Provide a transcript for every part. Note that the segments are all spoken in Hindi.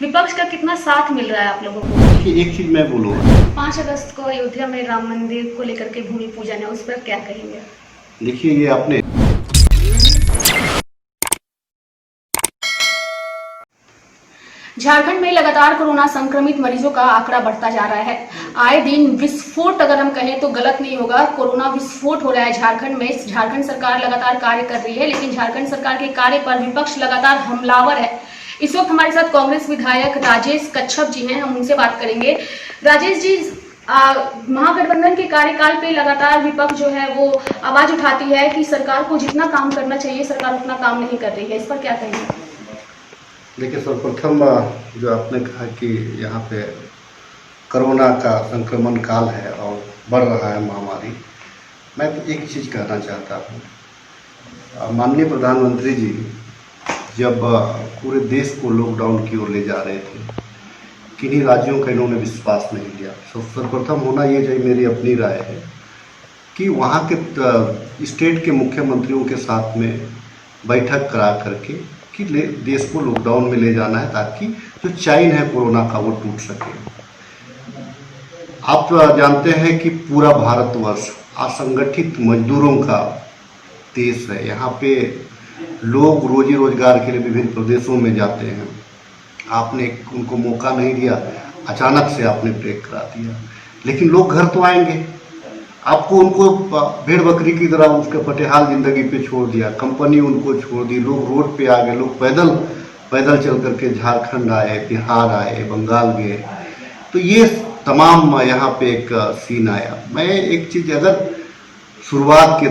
विपक्ष का कितना साथ मिल रहा है आप लोगों को? देखिए, एक चीज मैं बोलूँगा। 5 अगस्त को अयोध्या में राम मंदिर को लेकर के भूमि पूजन है, उस पर क्या कहेंगे? देखिए, ये आपने झारखंड में लगातार कोरोना संक्रमित मरीजों का आंकड़ा बढ़ता जा रहा है। आए दिन विस्फोट, अगर हम कहें तो गलत नहीं होगा, कोरोना विस्फोट हो रहा है झारखंड में। झारखंड सरकार लगातार कार्य कर रही है, लेकिन झारखंड सरकार के कार्य पर विपक्ष लगातार हमलावर है। इस वक्त हमारे साथ कांग्रेस विधायक राजेश कच्छप जी हैं, हम उनसे बात करेंगे। राजेश जी, महागठबंधन के कार्यकाल पे लगातार विपक्ष जो है वो आवाज उठाती है कि सरकार को जितना काम करना चाहिए सरकार उतना काम नहीं कर रही है, इस पर क्या कहेंगे? देखिए, सर्वप्रथम जो आपने कहा कि यहाँ पे कोरोना का संक्रमण काल है और बढ़ रहा है महामारी, मैं तो एक चीज़ कहना चाहता हूँ। माननीय प्रधानमंत्री जी जब पूरे देश को लॉकडाउन की ओर ले जा रहे थे, किन्हीं राज्यों का इन्होंने विश्वास नहीं लिया। सर्वप्रथम होना ये जो मेरी अपनी राय है कि वहाँ के स्टेट के मुख्यमंत्रियों के साथ में बैठक करा करके कि देश को लॉकडाउन में ले जाना है ताकि जो चैन है कोरोना का वो टूट सके। आप जानते हैं कि पूरा भारतवर्ष असंगठित मजदूरों का देश है। यहाँ पे लोग रोजी रोजगार के लिए विभिन्न प्रदेशों में जाते हैं। आपने उनको मौका नहीं दिया, अचानक से आपने ब्रेक करा दिया, लेकिन लोग घर तो आएंगे। आपको उनको भेड़ बकरी की तरह उसके पटेहाल जिंदगी पे छोड़ दिया, कंपनी उनको छोड़ दी, लोग रोड पे आ गए, लोग पैदल चल करके झारखंड आए, बिहार आए, बंगाल गए। तो ये तमाम यहाँ पे एक सीन आया। मैं एक चीज़, अगर शुरुआत के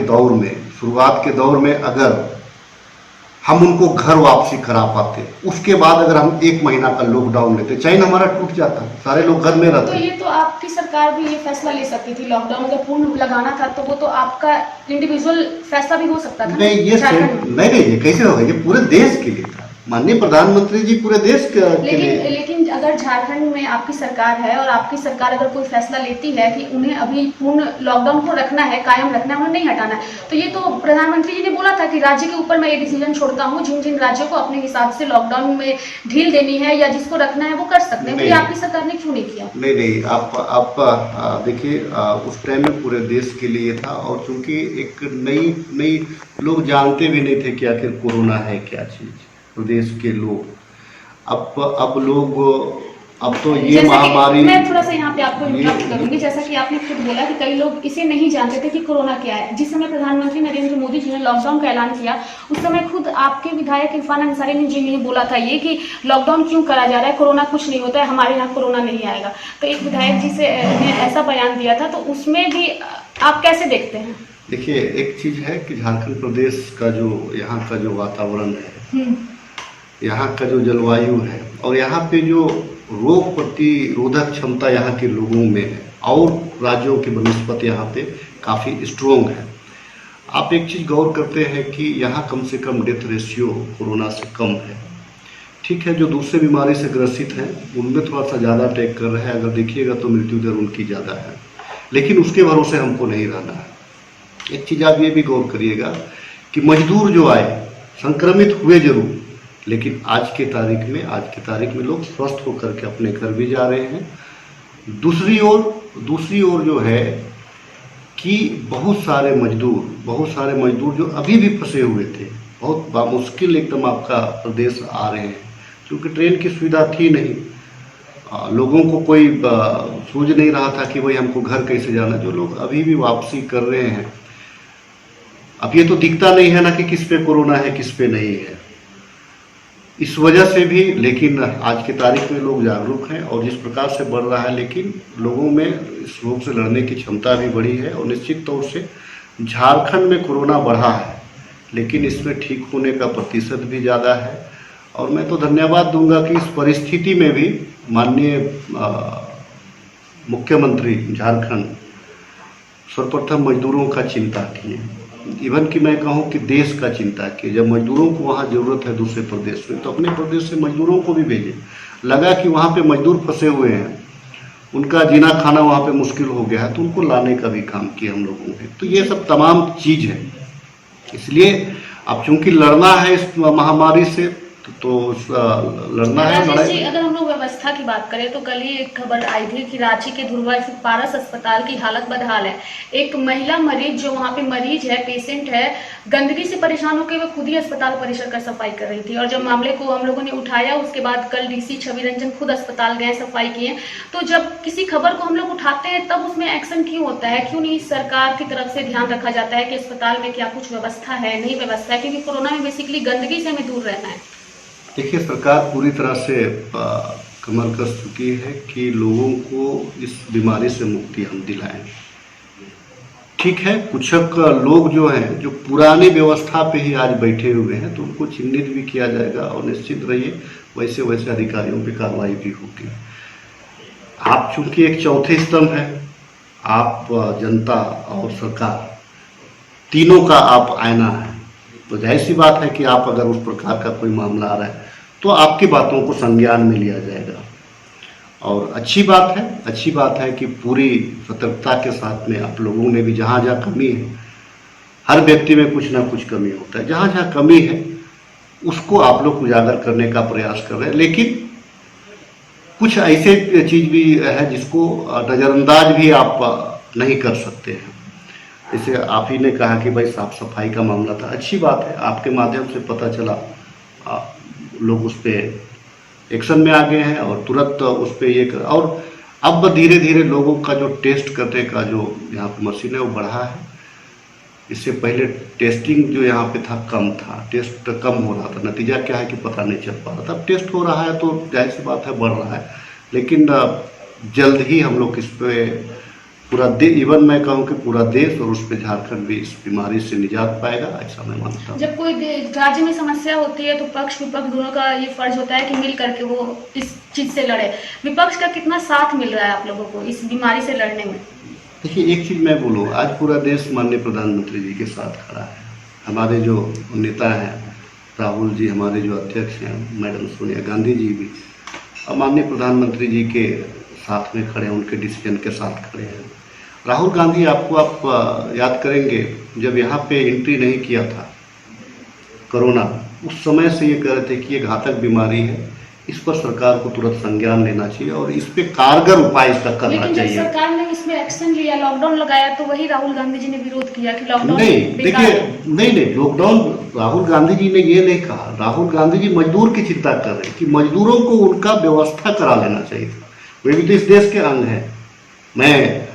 दौर में अगर हम उनको घर वापसी करा पाते, उसके बाद अगर हम 1 महीना का लॉकडाउन लेते, चैन हमारा टूट जाता, सारे लोग घर में रहते। तो ये तो आपकी सरकार भी ये फैसला ले सकती थी, लॉकडाउन अगर पूर्ण लगाना था तो वो तो आपका इंडिविजुअल फैसला भी हो सकता था। नहीं, ये कैसे होगा? ये पूरे देश के लिए था। माननीय प्रधानमंत्री जी पूरे देश के लिए। लेकिन अगर झारखंड में आपकी सरकार है और आपकी सरकार अगर कोई फैसला लेती है कि उन्हें अभी पूर्ण लॉकडाउन को रखना है, कायम रखना है, उन्हें नहीं हटाना है, तो ये तो प्रधानमंत्री जी ने बोला था कि राज्य के ऊपर मैं ये डिसीजन छोड़ता हूँ, जिन जिन राज्यों को अपने हिसाब से लॉकडाउन में ढील देनी है या जिसको रखना है वो कर सकते हैं। तो ये आपकी सरकार ने क्यों नहीं किया? नहीं, आप देखिए, उस टाइम में पूरे देश के लिए था और चूंकि एक नई लोग जानते भी नहीं थे कि आखिर कोरोना है क्या चीज़। प्रदेश के लोग अब तो ये महामारी, मैं थोड़ा सा यहाँ पे आपको इंटरप्ट करूंगी। जैसा कि आपने खुद बोला कि कई लोग इसे नहीं जानते थे कि कोरोना क्या है। जिस समय प्रधानमंत्री नरेंद्र मोदी जी ने लॉकडाउन का ऐलान किया, उस समय खुद आपके विधायक इरफान अंसारी जी ने बोला था ये कि लॉकडाउन क्यों करा जा रहा है, कोरोना कुछ नहीं होता है, हमारे यहाँ कोरोना नहीं आएगा। तो एक विधायक जी से ने ऐसा बयान दिया था, तो उसमें भी आप कैसे देखते हैं? देखिए, एक चीज़ है कि झारखंड प्रदेश का जो यहाँ का जो वातावरण है, यहाँ का जो जलवायु है और यहाँ पे जो रोग प्रतिरोधक क्षमता यहाँ के लोगों में है और राज्यों की बनस्पत यहाँ पे काफ़ी स्ट्रोंग है। आप एक चीज़ गौर करते हैं कि यहाँ कम से कम डेथ रेशियो कोरोना से कम है। ठीक है, जो दूसरे बीमारी से ग्रसित हैं उनमें थोड़ा सा ज़्यादा अटैक कर रहा है, अगर देखिएगा तो मृत्यु दर उनकी ज़्यादा है, लेकिन उसके भरोसे हमको नहीं रहना है। एक चीज़ आप ये भी गौर करिएगा कि मजदूर जो आए संक्रमित हुए जरूर, लेकिन आज के तारीख में लोग स्वस्थ होकर के अपने घर भी जा रहे हैं। दूसरी ओर जो है कि बहुत सारे मजदूर जो अभी भी फंसे हुए थे, बहुत बामुश्किल एकदम आपका प्रदेश आ रहे हैं, क्योंकि ट्रेन की सुविधा थी नहीं, लोगों को कोई सूझ नहीं रहा था कि भाई हमको घर कैसे जाना। जो लोग अभी भी वापसी कर रहे हैं, अब ये तो दिखता नहीं है ना कि किस पे कोरोना है किस पे नहीं है, इस वजह से भी। लेकिन आज की तारीख में लोग जागरूक हैं और जिस प्रकार से बढ़ रहा है, लेकिन लोगों में इस रोग से लड़ने की क्षमता भी बढ़ी है और निश्चित तौर से झारखंड में कोरोना बढ़ा है, लेकिन इसमें ठीक होने का प्रतिशत भी ज़्यादा है। और मैं तो धन्यवाद दूंगा कि इस परिस्थिति में भी माननीय मुख्यमंत्री झारखंड सर्वप्रथम मजदूरों का चिंता किए, इवन कि मैं कहूँ कि देश का चिंता किए। जब मजदूरों को वहाँ ज़रूरत है दूसरे प्रदेश में, तो अपने प्रदेश से मजदूरों को भी भेजे। लगा कि वहाँ पे मजदूर फंसे हुए हैं, उनका जीना खाना वहाँ पे मुश्किल हो गया है, तो उनको लाने का भी काम किया हम लोगों ने। तो ये सब तमाम चीज़ है, इसलिए अब चूंकि लड़ना है इस महामारी से तो लड़ना है लड़ाई। अगर हम लोग की बात करें तो कल ही एक खबर आई थी कि रांची के धुर्वा स्थित पारस अस्पताल की हालत बदहाल है। एक महिला मरीज जो वहां पे मरीज है, पेशेंट है, गंदगी से परेशान होकर वह खुद ही अस्पताल परिसर का सफाई कर रही थी। और जब मामले को हम लोगों ने उठाया उसके बाद कल डीसी छवि रंजन खुद अस्पताल गए, सफाई किए। तो जब किसी खबर को हम लोग उठाते हैं तब उसमें एक्शन क्यों होता है? क्यों नहीं सरकार की तरफ से ध्यान रखा जाता है कि अस्पताल में क्या कुछ व्यवस्था है, नहीं व्यवस्था है? क्योंकि कोरोना में बेसिकली गंदगी से हमें दूर रहना है। देखिए, सरकार पूरी तरह से कमर कस चुकी है कि लोगों को इस बीमारी से मुक्ति हम दिलाएं। ठीक है, कुछ लोग जो हैं, जो पुरानी व्यवस्था पे ही आज बैठे हुए हैं, तो उनको चिन्हित भी किया जाएगा और निश्चित रहिए वैसे वैसे अधिकारियों पे कार्रवाई भी होगी। आप चूंकि एक चौथे स्तंभ है, आप जनता और सरकार तीनों का आप आईना है, तो जाहिर सी बात है कि आप अगर उस प्रकार का कोई मामला आ रहा है तो आपकी बातों को संज्ञान में लिया जाएगा। और अच्छी बात है कि पूरी सतर्कता के साथ में आप लोगों ने भी जहाँ जहाँ कमी है, हर व्यक्ति में कुछ ना कुछ कमी होता है, जहाँ जहाँ कमी है उसको आप लोग उजागर करने का प्रयास कर रहे हैं। लेकिन कुछ ऐसे चीज़ भी है जिसको नज़रअंदाज भी आप नहीं कर सकते हैं। जैसे आप ही ने कहा कि भाई साफ सफाई का मामला था, अच्छी बात है, आपके माध्यम से पता चला, लोग उस पर एक्शन में आ गए हैं और तुरंत उस पर ये कर। और अब धीरे धीरे लोगों का जो टेस्ट करने का जो यहाँ पे मशीन है वो बढ़ा है। इससे पहले टेस्टिंग जो यहाँ पे था कम था, टेस्ट कम हो रहा था, नतीजा क्या है कि पता नहीं चल पा रहा था। अब टेस्ट हो रहा है तो जाहिर सी बात है बढ़ रहा है, लेकिन जल्द ही हम लोग इस पे पूरा इवन मैं कहूँ कि पूरा देश और उस पर झारखंड भी इस बीमारी से निजात पाएगा, ऐसा मैं मानता हूँ। जब कोई राज्य में समस्या होती है तो पक्ष विपक्ष दोनों का ये फर्ज होता है कि मिल करके वो इस चीज से लड़े। विपक्ष का कितना साथ मिल रहा है आप लोगों को इस बीमारी से लड़ने में? देखिए, एक चीज़ मैं बोलूँ, आज पूरा देश माननीय प्रधानमंत्री जी के साथ खड़ा है। हमारे जो नेता हैं राहुल जी, हमारे जो अध्यक्ष हैं मैडम सोनिया गांधी जी भी माननीय प्रधानमंत्री जी के साथ में खड़े हैं, उनके डिसीजन के साथ खड़े हैं। राहुल गांधी आपको आप याद करेंगे, जब यहाँ पे एंट्री नहीं किया था कोरोना, उस समय से ये कह रहे थे कि ये घातक बीमारी है, इस पर सरकार को तुरंत संज्ञान लेना चाहिए और इस पे कारगर उपाय इसका करना चाहिए। लेकिन जब सरकार ने इसमें एक्शन लिया, लॉकडाउन लगाया, तो वही राहुल गांधी जी ने विरोध किया कि लॉकडाउन नहीं। देखिए, नहीं लॉकडाउन राहुल गांधी जी ने ये नहीं कहा। राहुल गांधी जी मजदूर की चिंता कर रहे कि मजदूरों को उनका व्यवस्था करा लेना चाहिए था। वे भी तो इस देश के अंग हैं। मैं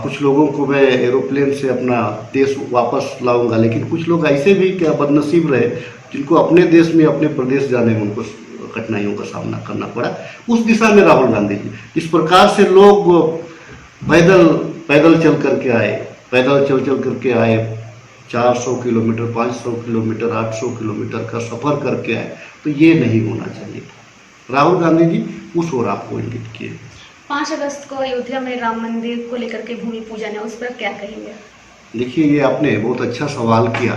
कुछ लोगों को मैं एरोप्लेन से अपना देश वापस लाऊंगा, लेकिन कुछ लोग ऐसे भी क्या बदनसीब रहे जिनको अपने देश में, अपने प्रदेश जाने में उनको कठिनाइयों का सामना करना पड़ा। उस दिशा में राहुल गांधी जी, इस प्रकार से लोग पैदल चल करके आए, पैदल चल करके आए, 400 किलोमीटर, 500 किलोमीटर, 800 किलोमीटर का सफ़र करके आए, तो ये नहीं होना चाहिए। राहुल गांधी जी उस ओर आपको इंगित किए। 5 अगस्त को अयोध्या में राम मंदिर को लेकर के भूमि पूजन है, उस पर क्या कहेंगे? देखिए, ये आपने बहुत अच्छा सवाल किया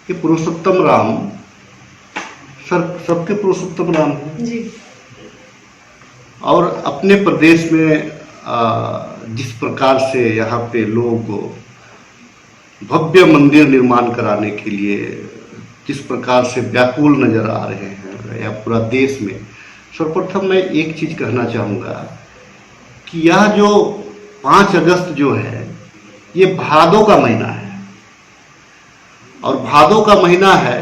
कि पुरुषोत्तम राम सबके पुरुषोत्तम राम हैं जी। और अपने प्रदेश में जिस प्रकार से यहाँ पे लोग भव्य मंदिर निर्माण कराने के लिए जिस प्रकार से व्याकुल नजर आ रहे हैं या पूरा देश में, सर्वप्रथम मैं एक चीज कहना चाहूँगा कि यह जो 5 अगस्त जो है ये भादों का महीना है और भादों का महीना है,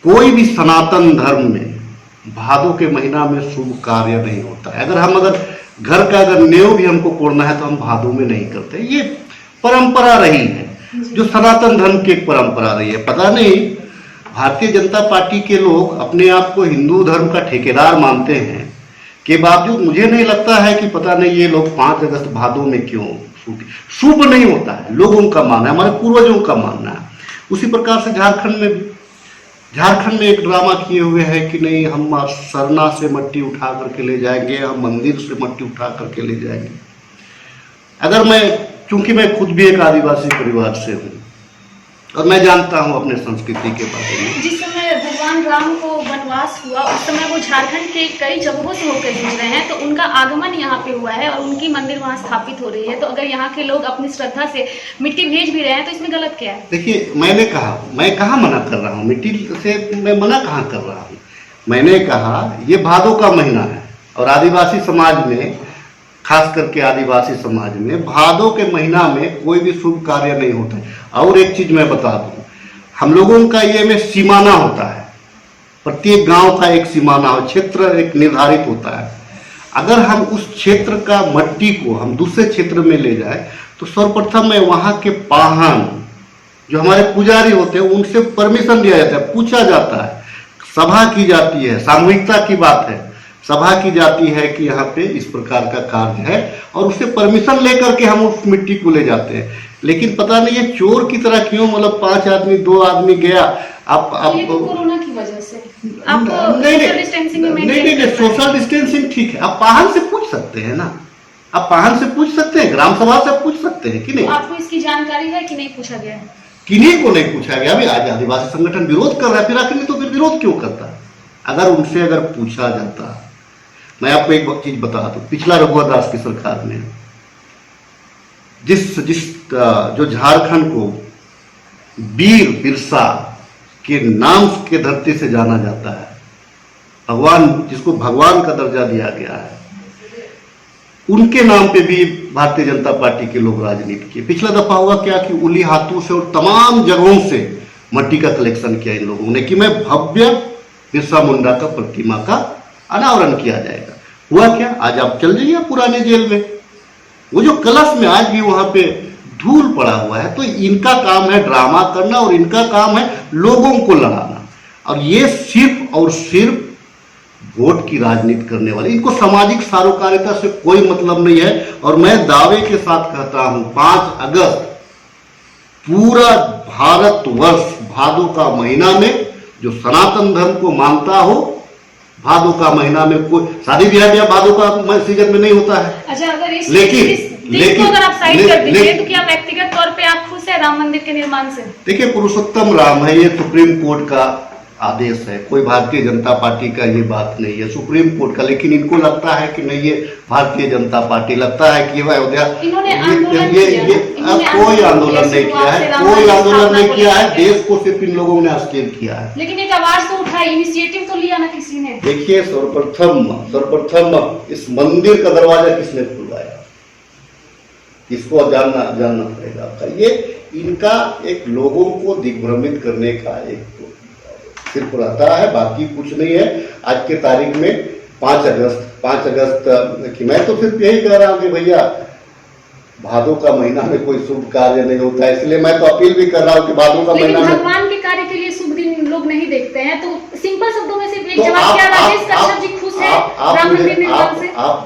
कोई भी सनातन धर्म में भादों के महीना में शुभ कार्य नहीं होता है। अगर घर का अगर नेव भी हमको तोड़ना है तो हम भादों में नहीं करते। ये परंपरा रही है, जो सनातन धर्म की एक परंपरा रही है। पता नहीं भारतीय जनता पार्टी के लोग अपने आप को हिंदू धर्म का ठेकेदार मानते हैं के बावजूद मुझे नहीं लगता है कि पता नहीं ये लोग 5 अगस्त भादों में क्यों शुभ नहीं होता है। लोगों का मानना है, हमारे पूर्वजों का मानना है। उसी प्रकार से झारखंड में एक ड्रामा किए हुए हैं कि नहीं, हम सरना से मट्टी उठा करके ले जाएंगे, हम मंदिर से मट्टी उठा करके ले जाएंगे। चूंकि मैं खुद भी एक आदिवासी परिवार से हूँ और मैं जानता हूँ अपने संस्कृति के बारे में। जिस समय भगवान राम को वनवास हुआ उस समय वो झारखंड के कई जगहों से होकर गुजर रहे हैं, तो उनका आगमन यहाँ पे हुआ है और उनकी मंदिर वहाँ स्थापित हो रही है। तो अगर यहाँ के लोग अपनी श्रद्धा से मिट्टी भेज भी रहे हैं तो इसमें गलत क्या है? देखिए, मैं कहाँ मना कर रहा हूँ, मिट्टी से मैं मना कहाँ कर रहा हूँ। मैंने कहा ये भादों का महीना है और आदिवासी समाज में, खास करके आदिवासी समाज में भादों के महीना में कोई भी शुभ कार्य नहीं होता है। और एक चीज मैं बता दूं, हम लोगों का ये में सीमाना होता है, प्रत्येक गांव का एक सीमाना हो, क्षेत्र एक निर्धारित होता है। अगर हम उस क्षेत्र का मट्टी को हम दूसरे क्षेत्र में ले जाए तो सर्वप्रथम में वहां के पाहन जो हमारे पुजारी होते हैं उनसे परमिशन लिया जाता है, पूछा जाता है, सभा की जाती है, सामूहिकता की बात है, सभा की जाती है कि यहाँ पे इस प्रकार का कार्य है और उससे परमिशन लेकर के हम उस मिट्टी को ले जाते हैं। लेकिन पता नहीं ये चोर की तरह क्यों, मतलब 5 आदमी 2 आदमी गया, आप ये तो कोरोना की वजह से आप नहीं, सोशल डिस्टेंसिंग ठीक है, आप पाहन से पूछ सकते हैं ना, आप पाहन से पूछ सकते हैं, ग्राम सभा से पूछ सकते हैं कि नहीं। तो आपको इसकी जानकारी है कि नहीं पूछा गया है? किन्हीं को नहीं पूछा गया। अभी आज आदिवासी संगठन विरोध कर रहा है, फिर आखिर नहीं तो फिर विरोध क्यों करता? अगर उनसे अगर पूछा जाता। मैं आपको एक चीज बता दूं, पिछला रघुवर दास की सरकार में जिस जो झारखंड को वीर बिरसा के नाम के धरती से जाना जाता है, भगवान जिसको भगवान का दर्जा दिया गया है, उनके नाम पे भी भारतीय जनता पार्टी के लोग राजनीति किए। पिछला दफा हुआ क्या कि उली हाथों से और तमाम जगहों से मट्टी का कलेक्शन किया इन लोगों ने कि मैं भव्य बिरसा मुंडा का प्रतिमा का अनावरण किया जाएगा। हुआ क्या? आज आप चल जाइए पुराने जेल में, वो जो कलश में आज भी वहां पे धूल पड़ा हुआ है। तो इनका काम है ड्रामा करना और इनका काम है लोगों को लड़ाना, और ये सिर्फ और सिर्फ वोट की राजनीति करने वाले, इनको सामाजिक सारोकारिता से कोई मतलब नहीं है। और मैं दावे के साथ कहता हूं 5 अगस्त पूरा भारतवर्ष भादों का महीना में जो सनातन धर्म को मानता हो, भादों का महीना में कोई शादी ब्याह भादों का सीजन में नहीं होता है। अच्छा, अगर इस लेकिन अगर आप साइड कर दीजिए तो क्या व्यक्तिगत तौर पे आप खुश है राम मंदिर के निर्माण से? देखिए, पुरुषोत्तम राम है, ये सुप्रीम कोर्ट का आदेश है, कोई भारतीय जनता पार्टी का ये बात नहीं है, सुप्रीम कोर्ट का। लेकिन इनको लगता है कि नहीं, ये भारतीय जनता पार्टी लगता है कि अयोध्या, कोई आंदोलन नहीं किया है, कोई आंदोलन नहीं किया है, देश को सिर्फ इन लोगों ने अस्थिर किया है। लेकिन एक आवाज तो उठाई, इनिशिएटिव तो लिया ना किसी ने। देखिए, सर्वप्रथम इस मंदिर का दरवाजा किसने खुलवाया, इसको जानना पड़ेगा आपका। ये इनका एक लोगों को दिग्भ्रमित करने का एक सिर्फ रहता है, बाकी कुछ नहीं है। आज के तारीख में 5 अगस्त की मैं तो सिर्फ यही कह रहा हूँ कि भैया भादों का महीना में कोई शुभ कार्य नहीं होता है, इसलिए मैं तो अपील भी कर रहा हूँ कि भादों का महीना में भगवान के कार्य के लिए शुभ दिन लोग नहीं देखते हैं। तो सिंपल शब्दों में सिर्फ एक जवाब क्या, राजेश कश्यप जी खुश है राम मंदिर निर्माण से? आप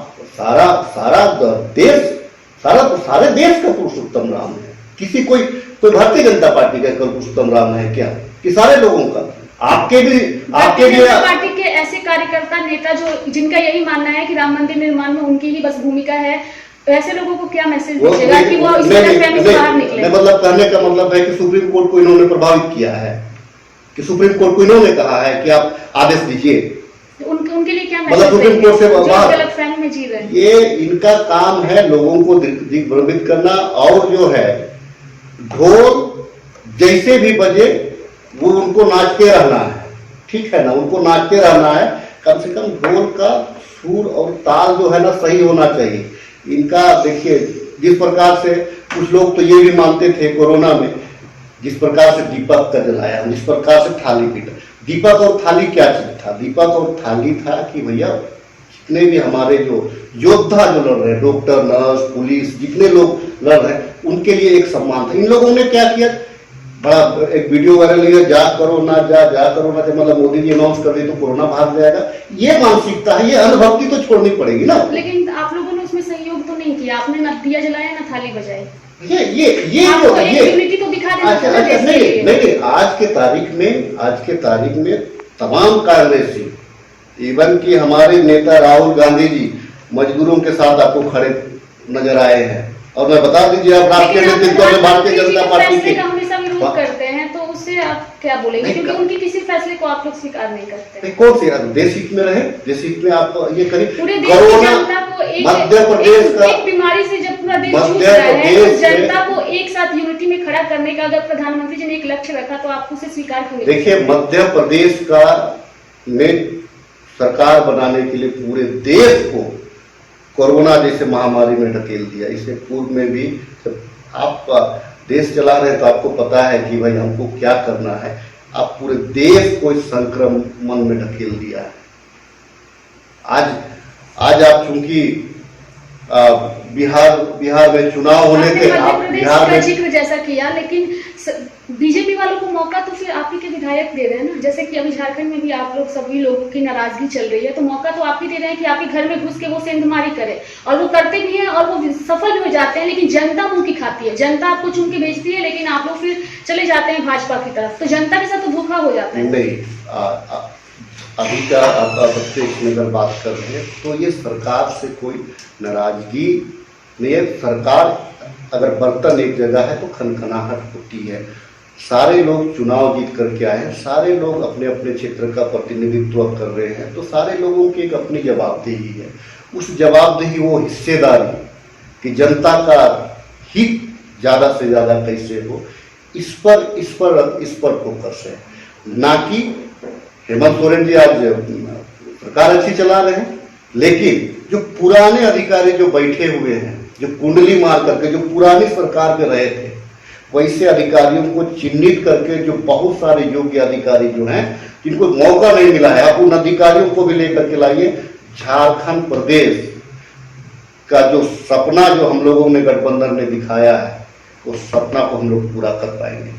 सारे देश का पुरुषोत्तम राम है, किसी कोई भारतीय जनता पार्टी का पुरुषोत्तम राम है क्या? कि सारे लोगों का? आपके भी पार्टी के ऐसे कार्यकर्ता नेता जो जिनका यही मानना है कि राम मंदिर निर्माण में उनकी ही बस भूमिका है, तो ऐसे लोगों को क्या मैसेज दीजिएगा कि वो इस गलतफहमी से बाहर निकले? मतलब कहने का मतलब है कि सुप्रीम कोर्ट को इन्होंने प्रभावित किया है, कि सुप्रीम कोर्ट को इन्होंने कहा है कि आप आदेश दीजिए, उनके लिए क्या मतलब सुप्रीम कोर्ट से गलतफहमी में जी रहे हैं। ये इनका काम है लोगों को दिग्भ्रमित करना, और जो है ढोल जैसे भी बजे वो उनको नाचते रहना है, ठीक है ना, उनको नाचते रहना है। कम से कम ढोल का सुर और ताल जो है ना सही होना चाहिए इनका। देखिए, जिस प्रकार से कुछ लोग तो ये भी मानते थे कोरोना में, जिस प्रकार से दीपक का जलाया, जिस प्रकार से थाली पीटा, दीपक और थाली क्या चीज था? दीपक और थाली था कि भैया जितने भी हमारे जो योद्धा जो लड़ रहे हैं, डॉक्टर, नर्स, पुलिस, जितने लोग लड़ रहे हैं, उनके लिए एक सम्मान था। इन लोगों ने क्या किया, बड़ा एक वीडियो वायरल लिया, जा करो ना, मतलब मोदी जी अनाउंस कर दे तो कोरोना भाग जाएगा। ये मानसिकता है, ये अनुभक्ति तो छोड़नी पड़ेगी ना। लेकिन आप लोगों ने उसमें सहयोग तो नहीं किया, आपने ना दिया जलाया ना थाली बजाई। ये यूनिटी तो दिखा देना। नहीं, आज के तारीख में तमाम कांग्रेसी, इवन कि हमारे नेता राहुल गांधी जी मजदूरों के साथ आपको खड़े नजर आए हैं। और मैं बता दीजिए, आप राष्ट्रीय नेतृत्व में भारतीय जनता पार्टी के हमेशा विरोध करते हैं, तो उससे आप क्या बोलेंगे? क्योंकि उनकी किसी फैसले को आप लोग स्वीकार नहीं करते। कौन सी देश हित में रहे, देश हित में आप ये करें। पूरे देश की जनता को मध्य प्रदेश का एक बीमारी से जब पूरा देश जूझ रहा है, तो जनता को एक साथ यूनिटी में खड़ा करने का अगर प्रधानमंत्री जी ने एक लक्ष्य रखा, तो आप उसे स्वीकार क्यों नहीं? देखिए, मध्य प्रदेश का में सरकार बनाने के लिए पूरे देश को कोरोना जैसे महामारी में ढकेल दिया। इससे पूर्व में भी जब आप देश चला रहे तो आपको पता है कि भाई हमको क्या करना है। आप पूरे देश को इस संक्रमण में ढकेल दिया है। आज आप चूंकि बिहार में चुनाव होने थे, आप बिहार में जिक्र जैसा किया, लेकिन बीजेपी वालों को मौका तो फिर आप ही के विधायक दे रहे हैं ना। जैसे कि अभी झारखंड में भी आप लोग सभी लोगों की नाराजगी चल रही है, तो मौका तो आप ही दे रहे हैं कि आप ही घर में घुस के वो सेंधमारी करें, और वो करते भी हैं और वो सफल भी हो जाते हैं। लेकिन जनता मुंह की खाती है, जनता आपको चुन के भेजती है, लेकिन आप लोग फिर चले जाते हैं भाजपा की तरफ, तो जनता के साथ तो धोखा हो जाता है। नहीं, अभी का आप बच्चे इसमें अगर बात कर रहे हैं तो ये सरकार से कोई नाराजगी नहीं है। सरकार अगर बर्तन एक जगह है तो खनखनाहट होती है। सारे लोग चुनाव जीत करके आए हैं, सारे लोग अपने अपने क्षेत्र का प्रतिनिधित्व कर रहे हैं, तो सारे लोगों की एक अपनी जवाबदेही है। उस जवाबदेही, वो हिस्सेदारी कि जनता का हित ज़्यादा से ज़्यादा कैसे हो, इस पर फोकस है। ना कि हेमंत सोरेन जी आज सरकार अच्छी चला रहे हैं, लेकिन जो पुराने अधिकारी जो बैठे हुए हैं, जो कुंडली मार करके जो पुरानी सरकार में रहे थे, वैसे अधिकारियों को चिन्हित करके, जो बहुत सारे योग्य अधिकारी जो हैं जिनको मौका नहीं मिला है, आप उन अधिकारियों को भी लेकर के लाइए। झारखंड प्रदेश का जो सपना जो हम लोगों ने गठबंधन ने दिखाया है, उस सपना को हम लोग पूरा कर पाएंगे।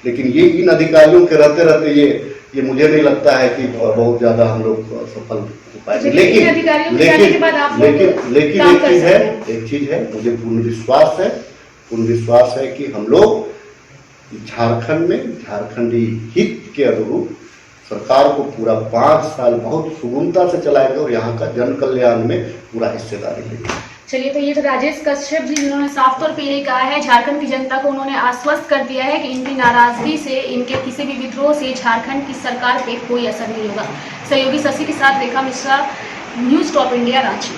लेकिन ये इन अधिकारियों के रहते रहते ये मुझे नहीं लगता है कि बहुत ज्यादा हम लोग सफल हो पाएंगे। लेकिन एक चीज है, मुझे पूर्ण विश्वास है कि हम लोग झारखंड में झारखंडी हित के अनुरूप सरकार को पूरा 5 साल बहुत सुगमता से चलाएंगे और यहाँ का जन कल्याण में पूरा हिस्सेदारी लेंगे। चलिए, तो ये तो राजेश कश्यप जी, जिन्होंने साफ तौर पे यही कहा है, झारखंड की जनता को उन्होंने आश्वस्त कर दिया है कि इनकी नाराजगी से, इनके किसी भी विद्रोह से झारखंड की सरकार पे कोई असर नहीं होगा। सहयोगी शशि के साथ Rekha Mishra, news top India, Ranchi.